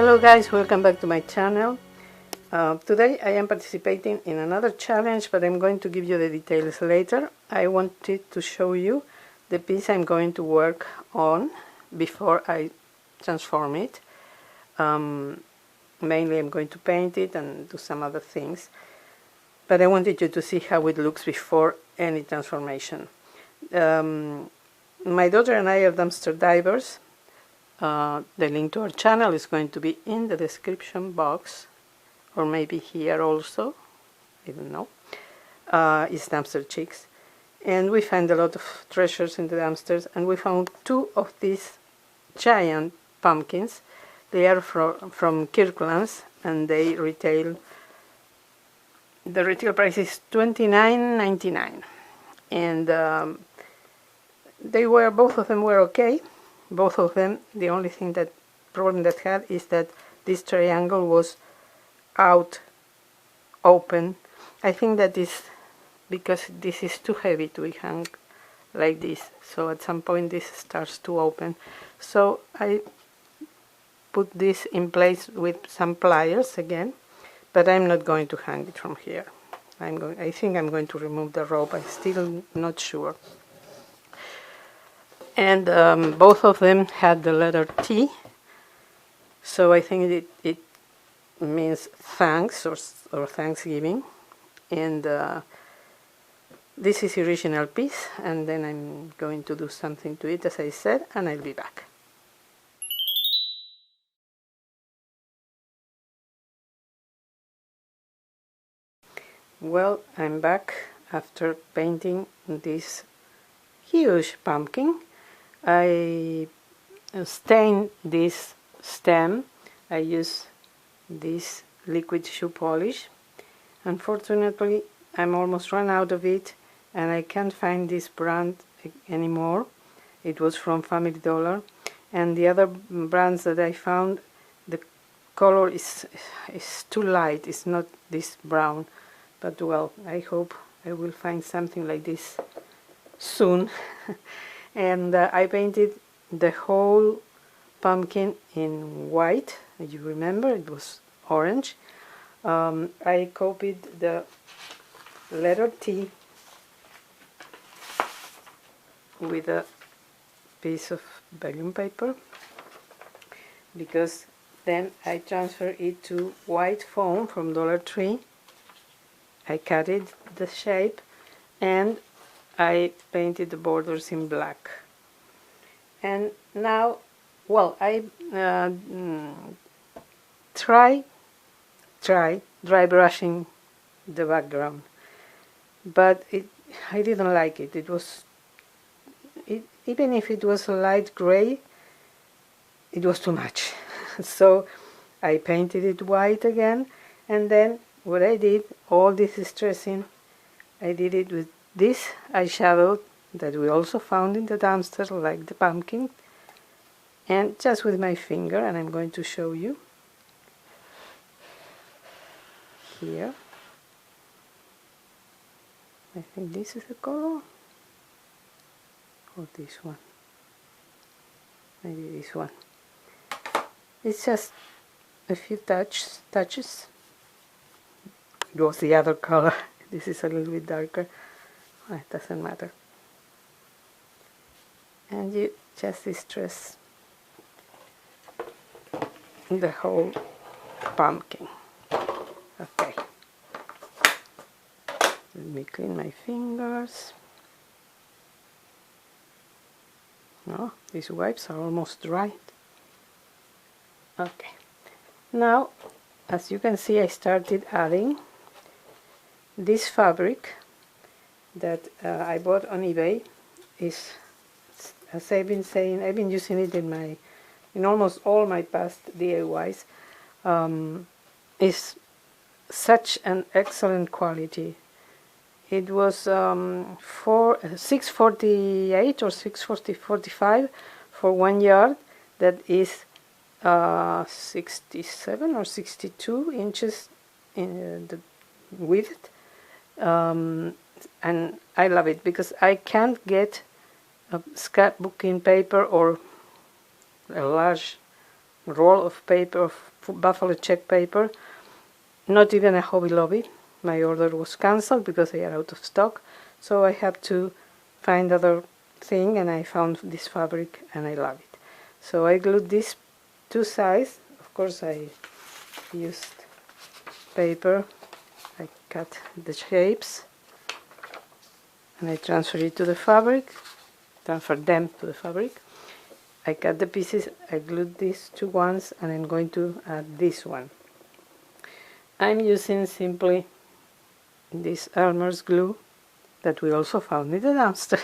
Hello guys, welcome back to my channel. Today I am participating in another challenge, but I'm going to give you the details later. I wanted to show you the piece I'm going to work on before I transform it. Mainly I'm going to paint it and do some other things, but I wanted you to see how it looks before any transformation. My daughter and I are dumpster divers. The link to our channel is going to be in the description box, or maybe here also, I don't know. It's Dumpster Chicks, and we find a lot of treasures in the dumpsters, and we found two of these giant pumpkins. They are from Kirkland's, and they retail, the retail price is $29.99, and both of them were okay. Both of them, the only problem that had is that this triangle was out, open. I think that is because this is too heavy to be hung like this, so at some point this starts to open. So I put this in place with some pliers again, but I'm not going to hang it from here. I think I'm going to remove the rope. I'm still not sure. And both of them had the letter T, so I think it means thanks or Thanksgiving. And this is the original piece, and then I'm going to do something to it, as I said, and I'll be back. Well, I'm back after painting this huge pumpkin. I stained this stem. I use this liquid shoe polish. Unfortunately, I'm almost run out of it, and I can't find this brand anymore. It was from Family Dollar, and the other brands that I found, the color is too light. It's not this brown, but well, I hope I will find something like this soon. And I painted the whole pumpkin in white. You remember it was orange. I copied the letter T with a piece of vellum paper, because then I transfer it to white foam from Dollar Tree. I cut it the shape, and I painted the borders in black. And now, well, I try dry brushing the background, but I didn't like it. Even if it was a light gray, it was too much. So I painted it white again, and then what I did, all this stressing, I did it with this eyeshadow that we also found in the dumpster, like the pumpkin, and just with my finger, and I'm going to show you here. I think this is the color, or this one, maybe this one. It's just a few touches. It was the other color. This is a little bit darker. It doesn't matter. And you just distress the whole pumpkin. Okay. Let me clean my fingers. No, these wipes are almost dry. Okay. Now, as you can see, I started adding this fabric that I bought on eBay. Is, as I've been saying, I've been using it in almost all my past DIYs. Is such an excellent quality. It was $6.48 or $6.45 for 1 yard. That is 67 or 62 inches in the width. And I love it because I can't get a scrapbooking paper or a large roll of paper, of buffalo check paper, not even a Hobby Lobby. My order was cancelled because they are out of stock, so I have to find other thing, and I found this fabric and I love it. So I glued these two sides. Of course I used paper. I cut the shapes and I transfer it to the fabric, transfer them to the fabric. I cut the pieces, I glued these two ones, and I'm going to add this one. I'm using simply this Elmer's glue that we also found in the dumpster.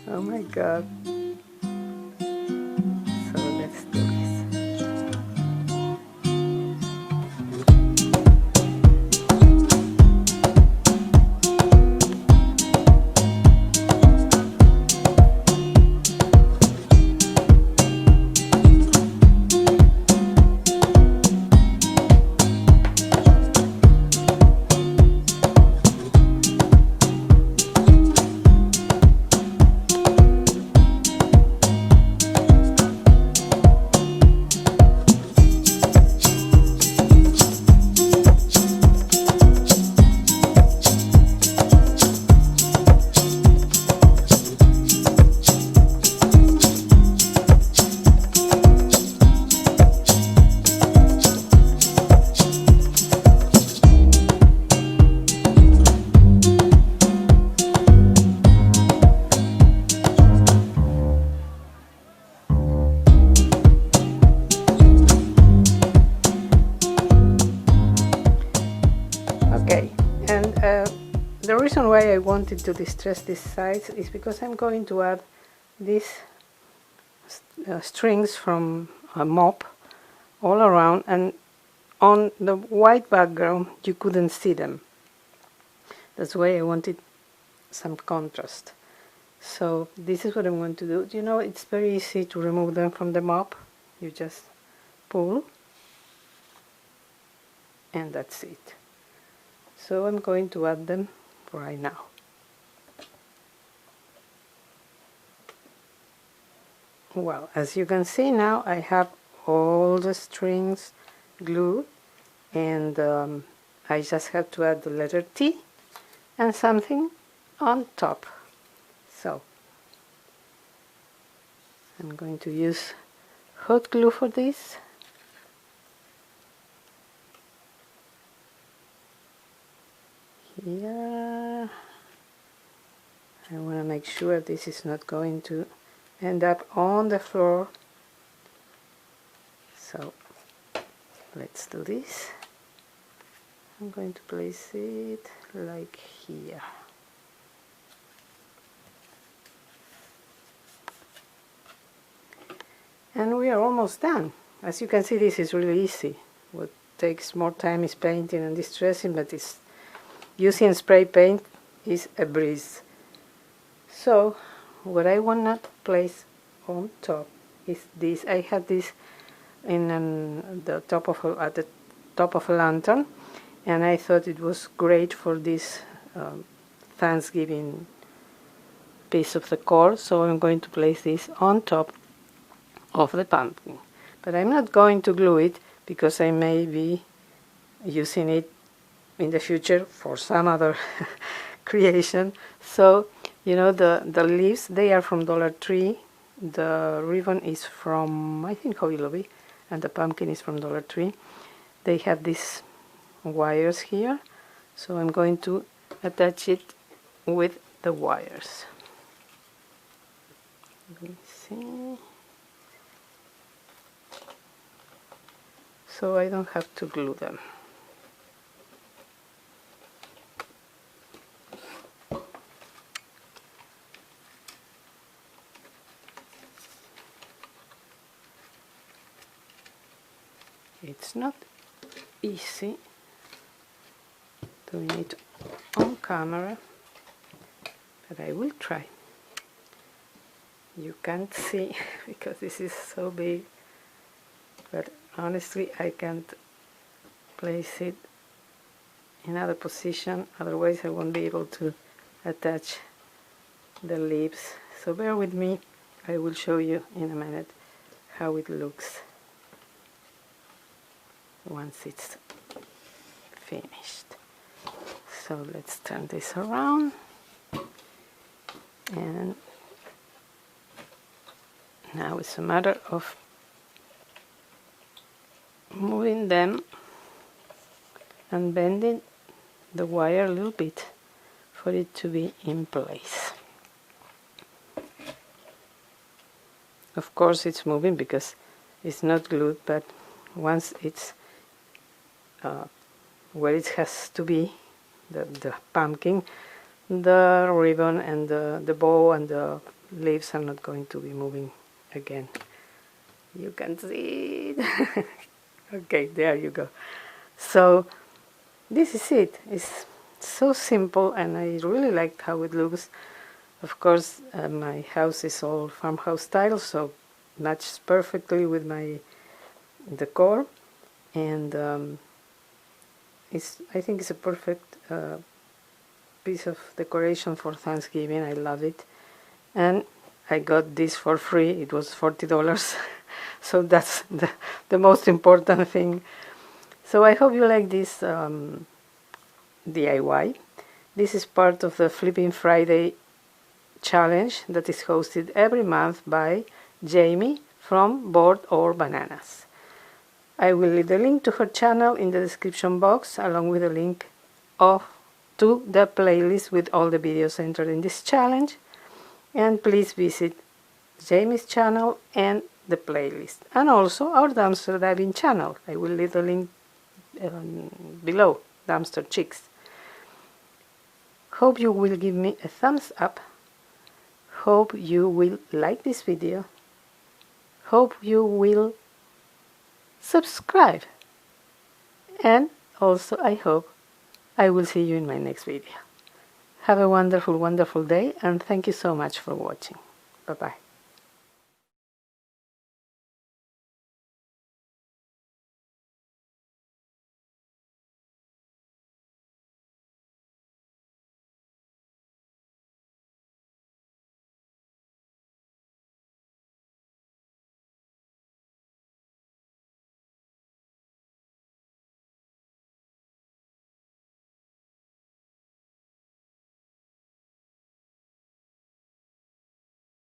Oh my god. So let's do this. Okay, and the reason why I wanted to distress these sides is because I'm going to add these strings from a mop all around, and on the white background you couldn't see them. That's why I wanted some contrast. So this is what I'm going to do. You know, it's very easy to remove them from the mop. You just pull and that's it. So I'm going to add them right now. Well, as you can see now, I have all the strings glued, and I just have to add the letter T and something on top. So I'm going to use hot glue for this. Here, I want to make sure this is not going to end up on the floor. So let's do this. I'm going to place it like here. And we are almost done. As you can see, this is really easy. What takes more time is painting and distressing, but it's using spray paint is a breeze. So what I want to place on top is this. I had this in the top of at the top of a lantern, and I thought it was great for this Thanksgiving piece of the core. So I'm going to place this on top of the pumpkin, but I'm not going to glue it because I may be using it in the future for some other creation. So you know, the leaves, they are from Dollar Tree, the ribbon is from I think Hobby Lobby, and the pumpkin is from Dollar Tree. They have these wires here, so I'm going to attach it with the wires. Let me see. So I don't have to glue them. It's not easy doing it on camera, but I will try. You can't see because this is so big, but honestly I can't place it in other position, otherwise I won't be able to attach the leaves. So bear with me, I will show you in a minute how it looks once it's finished. So let's turn this around, and now it's a matter of moving them and bending the wire a little bit for it to be in place. Of course it's moving because it's not glued, but once it's where it has to be, the pumpkin, the ribbon and the bow and the leaves are not going to be moving again. You can see it. Okay, there you go. So this is it. It's so simple, and I really liked how it looks. Of course, my house is all farmhouse style, so matches perfectly with my decor, and I think it's a perfect piece of decoration for Thanksgiving. I love it, and I got this for free. It was $40. So that's the most important thing. So I hope you like this DIY. This is part of the Flippin Friday challenge that is hosted every month by Jaime from Board or Bananas. I will leave the link to her channel in the description box, along with a link to the playlist with all the videos entered in this challenge. And please visit Jaime's channel and the playlist, and also our dumpster diving channel. I will leave the link below, Dumpster Chicks. Hope you will give me a thumbs up. Hope you will like this video. Hope you will subscribe. And also I hope I will see you in my next video. Have a wonderful, wonderful day, and thank you so much for watching. Bye-bye.